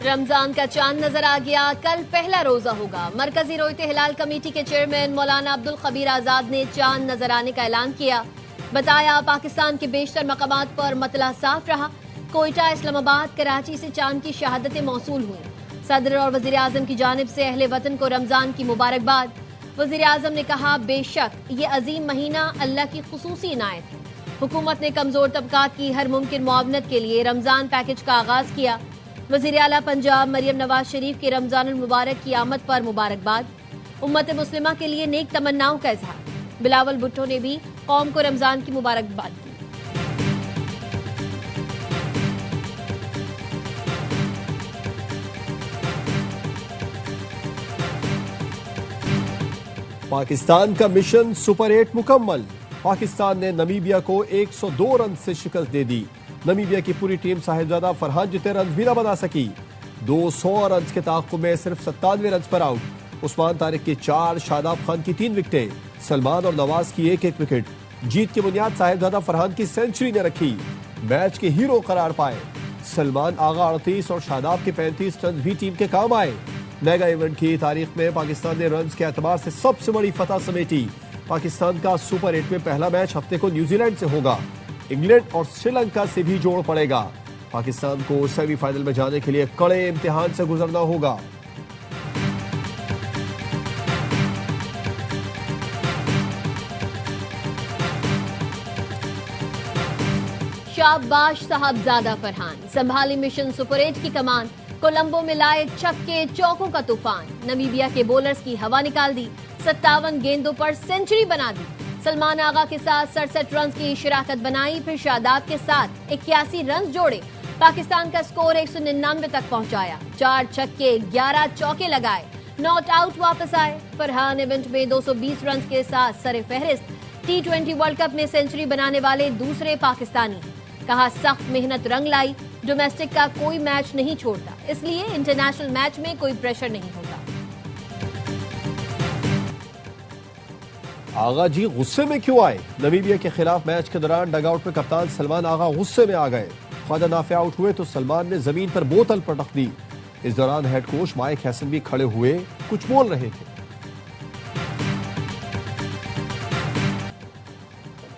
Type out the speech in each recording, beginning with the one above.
रमजान का चांद नजर आ गया। कल पहला रोजा होगा। मरकजी रोयते हिलाल कमेटी के चेयरमैन मौलाना अब्दुल खबीर आजाद ने चांद नजर आने का ऐलान किया। बताया पाकिस्तान के बेशतर मकामात पर मतला साफ रहा। कोयटा, इस्लामाबाद, कराची से चांद की शहादतें मौसूल हुई। सदर और वजीर आजम की जानिब से अहले वतन को रमजान की मुबारकबाद। वजीर आजम ने कहा, बेशक ये अजीम महीना अल्लाह की खुसूसी इनायत है। हुकूमत ने कमजोर तबकात की हर मुमकिन मुआवनत के लिए रमजान पैकेज का आगाज किया। वजीर आला पंजाब मरियम नवाज शरीफ के रमजान मुबारक की आमद पर मुबारकबाद। उम्मत मुस्लिमा के लिए नेक तमन्नाओं का इजहार। बिलावल भुट्टो ने भी कौम को रमजान की मुबारकबाद दी। पाकिस्तान का मिशन सुपर 8 मुकम्मल। पाकिस्तान ने नमीबिया को 102 रन से शिकस्त दे दी। नमीबिया की पूरी टीम साहिबजादा फरहान जितने रन भी न बना सकी। 200 रन के ताक़ुब में सिर्फ 97 रन पर आउट। उस्मान तारिक की 4, शादाब खान की 3 विकेटें, सलमान और नवाज की 1-1 विकेट। जीत की बुनियाद साहिबजादा फरहान की सेंचुरी ने रखी। मैच के हीरो करार पाए। सलमान आगा 38 और शादाब के 35 रन भी टीम के काम आए। मेगा इवेंट की तारीख में पाकिस्तान ने रन के एतबार से सबसे बड़ी फतह समेटी। पाकिस्तान का सुपर 8 में पहला मैच हफ्ते को न्यूजीलैंड से होगा। इंग्लैंड और श्रीलंका से भी जोड़ पड़ेगा। पाकिस्तान को सेमीफाइनल में जाने के लिए कड़े इम्तिहान से गुजरना होगा। शाबाश साहबजादा फरहान, संभाली मिशन सुपर 8 की कमान। कोलंबो में लाए छक्के चौकों का तूफान। नमीबिया के बॉलर्स की हवा निकाल दी। 57 गेंदों पर सेंचुरी बना दी। सलमान आगा के साथ 67 रन की शराकत बनाई। फिर शादाब के साथ 81 रन जोड़े। पाकिस्तान का स्कोर 199 तक पहुंचाया। 4 छक्के 11 चौके लगाए। नॉट आउट वापस आए। फरहान इवेंट में 220 रन के साथ सरे फहरिस्त। T20 वर्ल्ड कप में सेंचुरी बनाने वाले दूसरे पाकिस्तानी। कहा, सख्त मेहनत रंग लाई। डोमेस्टिक का कोई मैच नहीं छोड़ता, इसलिए इंटरनेशनल मैच में कोई प्रेशर नहीं होता। आगा जी गुस्से में क्यों आए? नमीबिया के खिलाफ मैच के दौरान डगआउट में कप्तान सलमान आगा गुस्से में आ गए। ख्वाजा नाफे आउट हुए तो सलमान ने जमीन पर बोतल पटक दी। इस दौरान हेड कोच माइक हैसन भी खड़े हुए कुछ बोल रहे थे।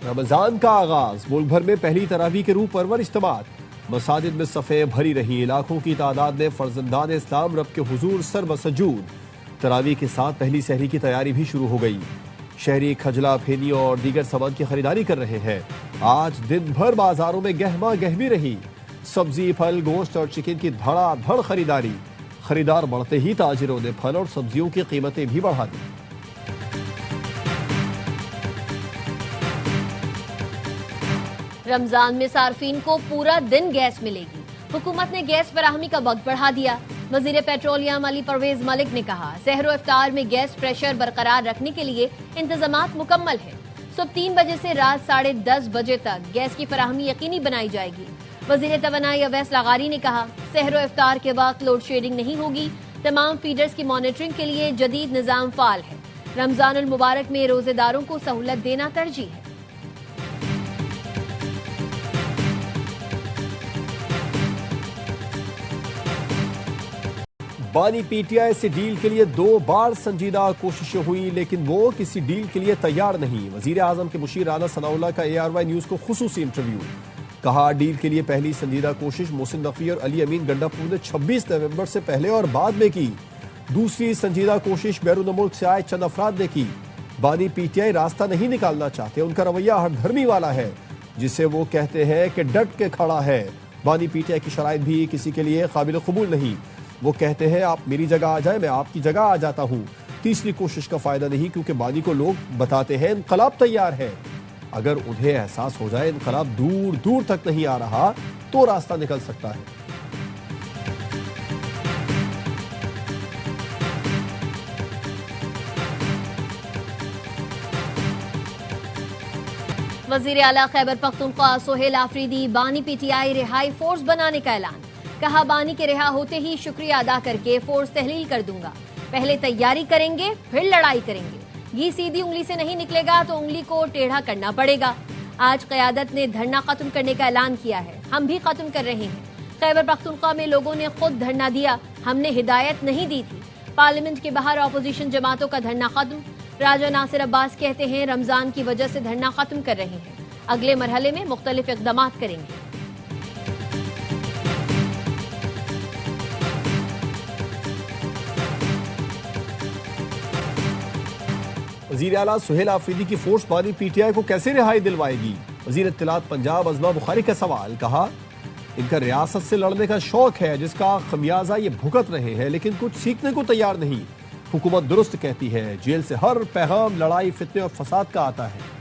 रमजान का आगाज। मुल्क भर में पहली तरावी के रूह परवर इज्तिमात। मसाजिद में सफ़े भरी रही। लाखों की तादाद में फर्जंदान इस्लाम रब के हुजूर सर बसजूद। तरावी के साथ पहली सहरी की तैयारी भी शुरू हो गई। शहरी खजला, फेनी और दीगर सामान की खरीदारी कर रहे हैं। आज दिन भर बाजारों में गहमा गहमी रही। सब्जी, फल, गोश्त और चिकन की धड़ाधड़ खरीदारी। खरीदार बढ़ते ही ताजिरों ने फल और सब्जियों की कीमतें भी बढ़ा दी। रमजान में सार्फिन को पूरा दिन गैस मिलेगी। हुकूमत ने गैस फराहमी का वक्त बढ़ा दिया। वजीर पेट्रोलियम अली परवेज मलिक ने कहा, सहरो इफ्तार में गैस प्रेशर बरकरार रखने के लिए इंतजामात मुकम्मल है। सुबह 3 बजे से रात 10:30 बजे तक गैस की फराहमी यकीनी बनाई जाएगी। वजीर तवानाई अवैस लगारी ने कहा, सहरो इफ्तार के वक्त लोड शेडिंग नहीं होगी। तमाम फीडर्स की मॉनिटरिंग के लिए जदीद निजाम फाल है। रमजान मुबारक में रोजेदारों को सहूलत देना तरजीह है। बानी पीटीआई से डील के लिए 2 बार संजीदा कोशिशें हुई, लेकिन वो किसी डील के लिए तैयार नहीं। वजीर आजम के मुशीर राना सनाउल्लाह का ARY न्यूज को खुसूसी इंटरव्यू। कहा, डील के लिए पहली संजीदा कोशिश मोहसिन नकवी और अली अमीन गंडापुर ने 26 नवंबर से पहले और बाद में की। दूसरी संजीदा कोशिश बैरून मुल्क से आए चंद अफराद ने की। बानी पीटीआई रास्ता नहीं निकालना चाहते। उनका रवैया हठधर्मी वाला है, जिसे वो कहते हैं कि डट के खड़ा है। बानी पीटीआई की शराइत भी किसी के लिए काबिल कबूल नहीं। वो कहते हैं, आप मेरी जगह आ जाए, मैं आपकी जगह आ जाता हूं। तीसरी कोशिश का फायदा नहीं, क्योंकि बानी को लोग बताते हैं इनकलाब तैयार है। अगर उन्हें एहसास हो जाए इनकलाब दूर दूर तक नहीं आ रहा तो रास्ता निकल सकता है। वजीर आला खैबर पख्तूनख्वा सोहेल आफरीदी बानी पीटीआई रिहाई फोर्स बनाने का ऐलान। कहा, बानी के रिहा होते ही शुक्रिया अदा करके फोर्स तहलील कर दूंगा। पहले तैयारी करेंगे, फिर लड़ाई करेंगे। घी सीधी उंगली से नहीं निकलेगा तो उंगली को टेढ़ा करना पड़ेगा। आज क़यादत ने धरना खत्म करने का ऐलान किया है। हम भी खत्म कर रहे हैं। खैबर पख्तूनख्वा में लोगों ने खुद धरना दिया, हमने हिदायत नहीं दी थी। पार्लियामेंट के बाहर ऑपोजिशन जमातों का धरना खत्म। राजा नासिर अब्बास कहते हैं रमजान की वजह से धरना खत्म कर रहे हैं, अगले मरहले में मुख्तलिफ इक़दामात करेंगे। वज़ीर आला सुहेल आफरीदी की फोर्स बानी पीटीआई को कैसे रिहाई दिलवाएगी? वज़ीर इत्तलात पंजाब अज़मा बुखारी का सवाल। कहा इनका रियासत से लड़ने का शौक है जिसका खमियाजा ये भुगत रहे हैं, लेकिन कुछ सीखने को तैयार नहीं। हुकूमत दुरुस्त कहती है जेल से हर पैगाम लड़ाई, फितने और फसाद का आता है।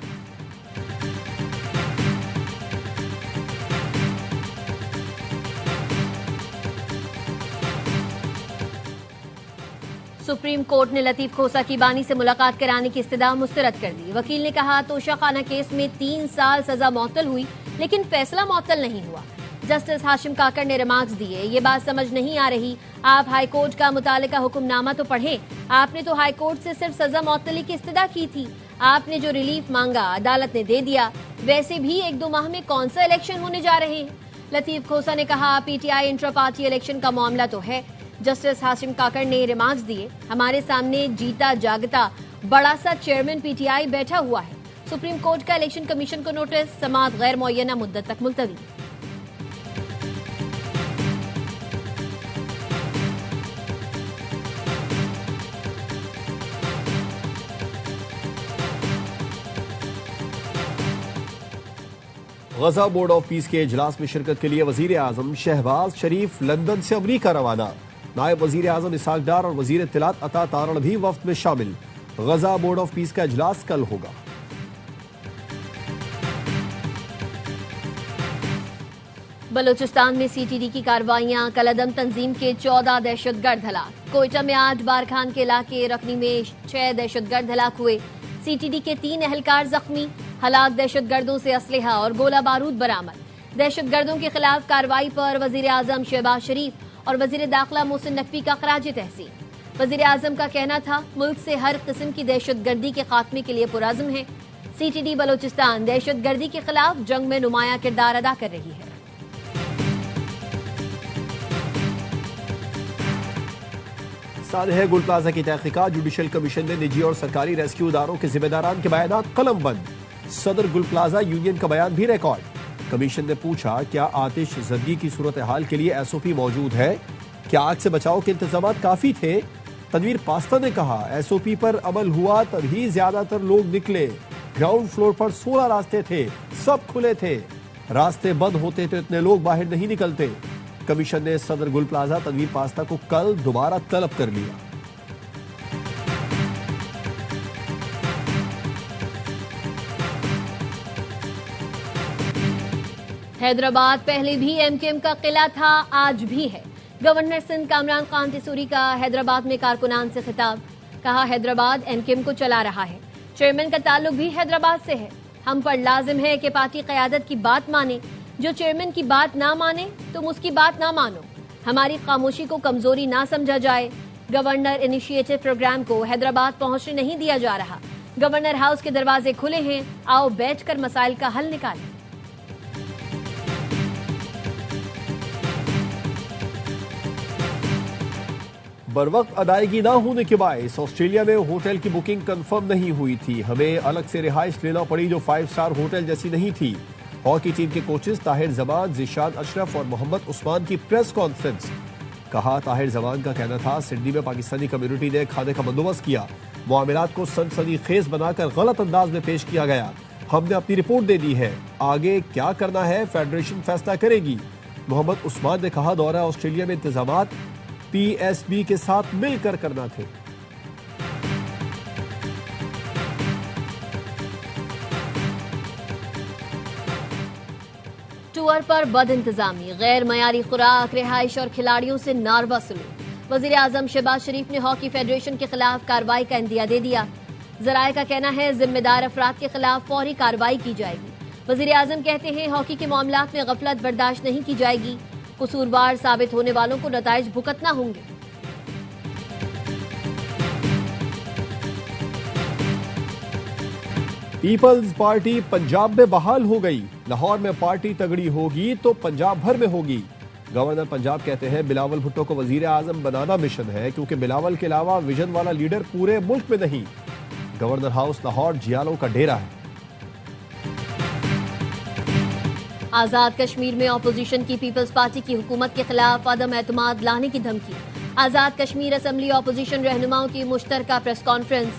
सुप्रीम कोर्ट ने लतीफ खोसा की बानी से मुलाकात कराने की इस्तदा मुस्तरद कर दी। वकील ने कहा तोशाखाना केस में 3 साल सजा मअतल हुई, लेकिन फैसला मअतल नहीं हुआ। जस्टिस हाशिम काकर ने रिमार्क्स दिए, ये बात समझ नहीं आ रही, आप हाई कोर्ट का मुतालिका हुक्मनामा तो पढ़ें। आपने तो हाई कोर्ट से सिर्फ सजा मअतली की इस्तदा की थी, आपने जो रिलीफ मांगा अदालत ने दे दिया। वैसे भी 1-2 माह में कौन सा इलेक्शन होने जा रहे हैं? लतीफ खोसा ने कहा पीटीआई इंट्रा पार्टी इलेक्शन का मामला तो है। जस्टिस हाशिम काकर ने रिमार्क्स दिए, हमारे सामने जीता जागता बड़ा सा चेयरमैन पीटीआई बैठा हुआ है। सुप्रीम कोर्ट का इलेक्शन कमीशन को नोटिस, समाअत गैर मुअय्यना मुद्दत तक मुलतवी। गजा बोर्ड ऑफ पीस के इजलास में शिरकत के लिए वजीर आजम शहबाज शरीफ लंदन से अमरीका रवाना। नायब वजीर आजम इसहाक डार और वजीर इत्तलात अता तारण भी वफ्द में शामिल। गजा बोर्ड ऑफ पीस का इजलास कल होगा। बलूचिस्तान में सीटीडी की कार्रवाइयां, कलदम तंजीम के 14 दहशतगर्द हलाक। कोयटा में 8 बारखान के इलाके रखनी में 6 दहशतगर्द हलाक हुए। सीटीडी के 3 एहलकार जख्मी। हलाक दहशतगर्दों से असलहा और गोला बारूद बरामद। दहशतगर्दों के खिलाफ कार्रवाई पर वजीर आजम शहबाज शरीफ और वजीर दाखिला मोहसिन नकवी का खराज तहसीन। वजीर आजम का कहना था मुल्क से हर किस्म की दहशतगर्दी के खात्मे के लिए पुरअज़्म है। सीटीडी बलूचिस्तान दहशतगर्दी के खिलाफ जंग में नुमाया किरदार अदा कर रही है। सानह गुल प्लाजा की तहकीकात, जुडिशल कमीशन ने निजी और सरकारी रेस्क्यू इदारों के जिम्मेदारान के बयान कलम बंद। सदर गुल प्लाजा यूनियन का बयान भी रिकॉर्ड। कमीशन ने पूछा क्या आतिश ज़दगी की सूरत हाल के लिए एसओपी मौजूद है? क्या आग से बचाव के इंतजाम काफी थे? तनवीर पास्ता ने कहा एसओपी पर अमल हुआ तभी ज्यादातर लोग निकले। ग्राउंड फ्लोर पर 16 रास्ते थे, सब खुले थे। रास्ते बंद होते तो इतने लोग बाहर नहीं निकलते। कमीशन ने सदर गुल प्लाजा तनवीर पास्ता को कल दोबारा तलब कर लिया। हैदराबाद पहले भी एमकेएम का किला था, आज भी है। गवर्नर सिंध कामरान खान तिसूरी का हैदराबाद में कारकुनान से खिताब। कहा हैदराबाद एमकेएम को चला रहा है, चेयरमैन का ताल्लुक भी हैदराबाद से है। हम पर लाजिम है कि पार्टी क़यादत की बात माने, जो चेयरमैन की बात ना माने तुम उसकी बात ना मानो। हमारी खामोशी को कमजोरी ना समझा जाए। गवर्नर इनिशिएटिव प्रोग्राम को हैदराबाद पहुंचने नहीं दिया जा रहा। गवर्नर हाउस के दरवाजे खुले हैं, आओ बैठकर मसाइल का हल निकालें। बरवक्त अदायगी ना होने के बायस ऑस्ट्रेलिया में होटल की बुकिंग कंफर्म नहीं हुई थी। हमें अलग से रिहाइश लेना पड़ी जो 5 स्टार होटल जैसी नहीं थी। हॉकी टीम के कोचेस ताहिर जमान, जिशान अशरफ और मोहम्मद उस्मान की प्रेस कॉन्फ्रेंस। कहा ताहिर जमान का कहना था सिडनी में पाकिस्तानी कम्युनिटी ने खाने का बंदोबस्त किया, मामलात को सनसनीखेज बनाकर गलत अंदाज में पेश किया गया। हमने अपनी रिपोर्ट दे दी है, आगे क्या करना है फेडरेशन फैसला करेगी। मोहम्मद उस्मान ने कहा दौरा ऑस्ट्रेलिया में इंतजामात पीएसबी के साथ मिलकर करना थे। टूर पर बद इंतजामी, गैर मयारी खुराक, रिहाइश और खिलाड़ियों से नारवा सलूक। वजीर आजम शहबाज शरीफ ने हॉकी फेडरेशन के खिलाफ कार्रवाई का इंदिया दे दिया। जराये का कहना है जिम्मेदार अफराद के खिलाफ फौरी कार्रवाई की जाएगी। वजीर आजम कहते हैं हॉकी के मामलात में गफलत बर्दाश्त नहीं की जाएगी। कसूरवार साबित होने वालों को नताइज भुगतना होंगे। पीपल्स पार्टी पंजाब में बहाल हो गई। लाहौर में पार्टी तगड़ी होगी तो पंजाब भर में होगी। गवर्नर पंजाब कहते हैं बिलावल भुट्टो को वजीर आजम बनाना मिशन है क्योंकि बिलावल के अलावा विजन वाला लीडर पूरे मुल्क में नहीं। गवर्नर हाउस लाहौर जियालों का डेरा है। आजाद कश्मीर में ऑपोजिशन की पीपल्स पार्टी की हुकूमत के खिलाफ अदम एतमाद लाने की धमकी। आजाद कश्मीर असेंबली ऑपोजिशन रहनुमाओं की मुश्तरका प्रेस कॉन्फ्रेंस।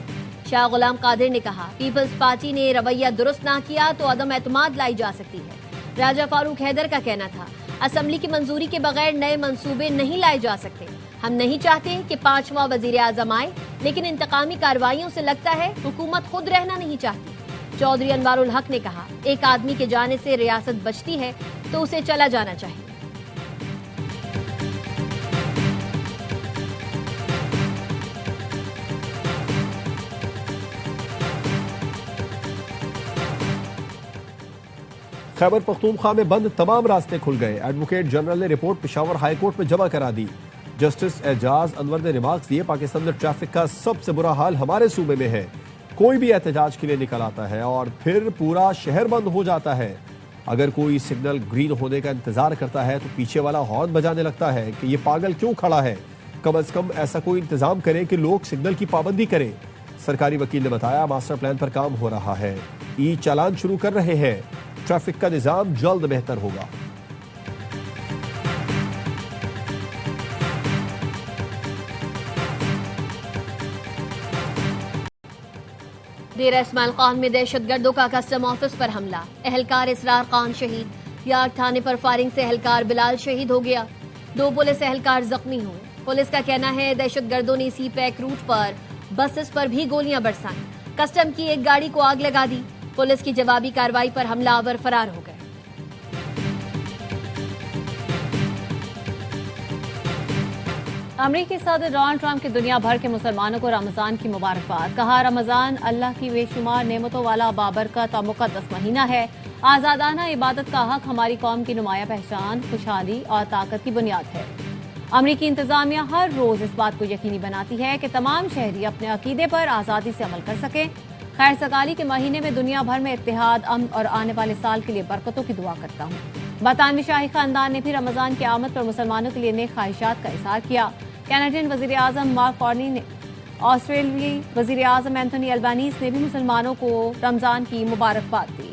शाह गुलाम कादिर ने कहा, पीपल्स पार्टी ने रवैया दुरुस्त ना किया तो अदम एतमाद लाई जा सकती है। राजा फारूक हैदर का कहना था, असेंबली की मंजूरी के बगैर नए मंसूबे नहीं लाए जा सकते। हम नहीं चाहते कि 5वां वजीर आजम आए, लेकिन इंतकामी कार्रवाइयों से लगता है हुकूमत खुद रहना नहीं चाहती। चौधरी अनवारुल हक ने कहा, एक आदमी के जाने से रियासत बचती है तो उसे चला जाना चाहिए। खैबर पख्तूनख्वा में बंद तमाम रास्ते खुल गए। एडवोकेट जनरल ने रिपोर्ट पेशावर हाई कोर्ट में जमा करा दी। जस्टिस एजाज अनवर ने रिमार्क्स दिए, पाकिस्तान में ट्रैफिक का सबसे बुरा हाल हमारे सूबे में है। कोई भी एहतजाज के लिए निकल आता है और फिर पूरा शहर बंद हो जाता है। अगर कोई सिग्नल ग्रीन होने का इंतजार करता है तो पीछे वाला हॉर्न बजाने लगता है कि ये पागल क्यों खड़ा है। कम से कम ऐसा कोई इंतजाम करें कि लोग सिग्नल की पाबंदी करें। सरकारी वकील ने बताया, मास्टर प्लान पर काम हो रहा है, ई चालान शुरू कर रहे हैं। ट्रैफिक का निजाम जल्द बेहतर होगा। डेरा इस्माइल खान में दहशतगर्दों का कस्टम ऑफिस पर हमला। एहलकार इसरार खान शहीद। यार्ड थाने पर फायरिंग से एहलकार बिलाल शहीद हो गया। 2 पुलिस एहलकार जख्मी हुए। पुलिस का कहना है दहशतगर्दों ने सी पैक रूट पर बसेस पर भी गोलियां बरसाई। कस्टम की एक गाड़ी को आग लगा दी। पुलिस की जवाबी कार्रवाई पर हमलावर फरार हो गए। अमरीकी सदर डोनाल्ड ट्रंप की दुनिया भर के मुसलमानों को रमजान की मुबारकबाद। कहा, रमजान अल्लाह की बेशुमार नेमतों वाला बाबरकत और मुकद्दस महीना है। आजादाना इबादत का हक हमारी कौम की नुमाया पहचान, खुशहाली और ताकत की बुनियाद है। अमरीकी इंतजामिया हर रोज इस बात को यकीनी बनाती है कि तमाम शहरी अपने अकीदे पर आजादी से अमल कर सकें। खैर सगाली के महीने में दुनिया भर में इत्तेहाद, अमन और आने वाले साल के लिए बरकतों की दुआ करता हूँ। बरतानवी शाही खानदान ने भी रमजान की आमद पर मुसलमानों के लिए नेक ख्वाहिशात का इजहार किया। कैनेडियन वजीर आजम मार्क कार्नी ने, ऑस्ट्रेलियाई वजीर आजम एंथोनी अल्बानीज ने भी मुसलमानों को रमजान की मुबारकबाद दी।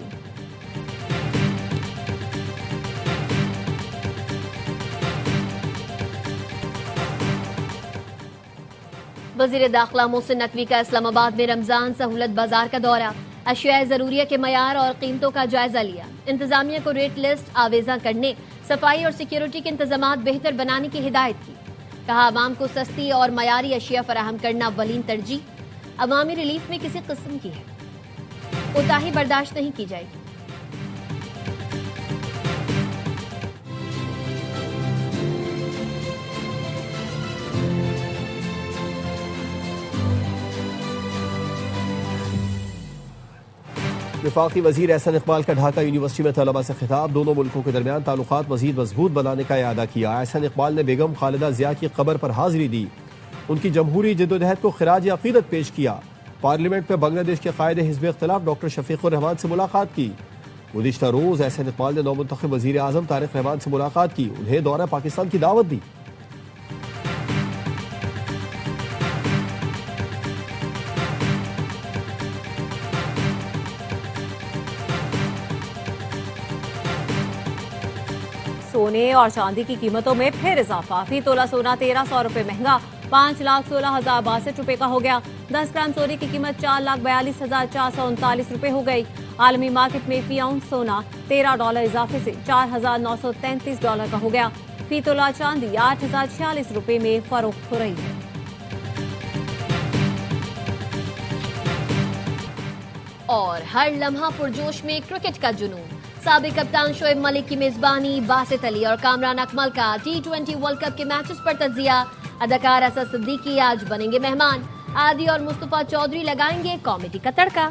वजीर दाखिला मोहसिन नकवी का इस्लामाबाद में रमजान सहूलत बाजार का दौरा। अशिया जरूरिया के मयार और कीमतों का जायजा लिया। इंतजामिया को रेट लिस्ट आवेजा करने, सफाई और सिक्योरिटी के इंतजामात बेहतर बनाने की हिदायत की। कहा, आवाम को सस्ती और मयारी अशिया फराहम करना अव्वलीन तरजीह। अवामी रिलीफ में किसी किस्म की है कोताही बर्दाश्त नहीं की जाएगी। वफाकी वजीर एहसन इकबाल का ढाका यूनिवर्सिटी में तलबा से खिताब। दोनों मुल्कों के दरमियान ताल्लुकात मजीद मजबूत बनाने का इरादा किया। एहसन इकबाल ने बेगम खालिदा जिया की कब्र पर हाजिरी दी। उनकी जमहूरी जद्दोजहद को खिराज अकीदत पेश किया। पार्लियामेंट में बांग्लादेश के कायदे हिज़्ब इख्तिलाफ डॉक्टर शफीकुर रहमान से मुलाकात की। गुज़िश्ता रोज एहसन इकबाल ने नौमुंतखब वजीर आजम तारिक रहमान से मुलाकात की। उन्हें दौरा पाकिस्तान की दावत दी। सोने और चांदी की कीमतों में फिर इजाफा। फी तोला सोना 1300 रुपए महंगा 5,16,062 रुपए का हो गया। 10 ग्राम सोने की कीमत 4,42,439 रुपए हो गई। आलमी मार्केट में फी आउंस सोना $13 इजाफे से $4,933 का हो गया। फी तोला चांदी 8,046 रुपए में फरोख्त हो रही है। और हर लम्हा पुरजोश में क्रिकेट का जुनून। साबिक कप्तान शोएब मलिक की मेजबानी, बासित अली और कामरान अकमल का T20 वर्ल्ड कप के मैचेस पर तजिया। अदाकार असद सिद्दीकी आज बनेंगे मेहमान। आदि और मुस्तफा चौधरी लगाएंगे कॉमेडी का तड़का।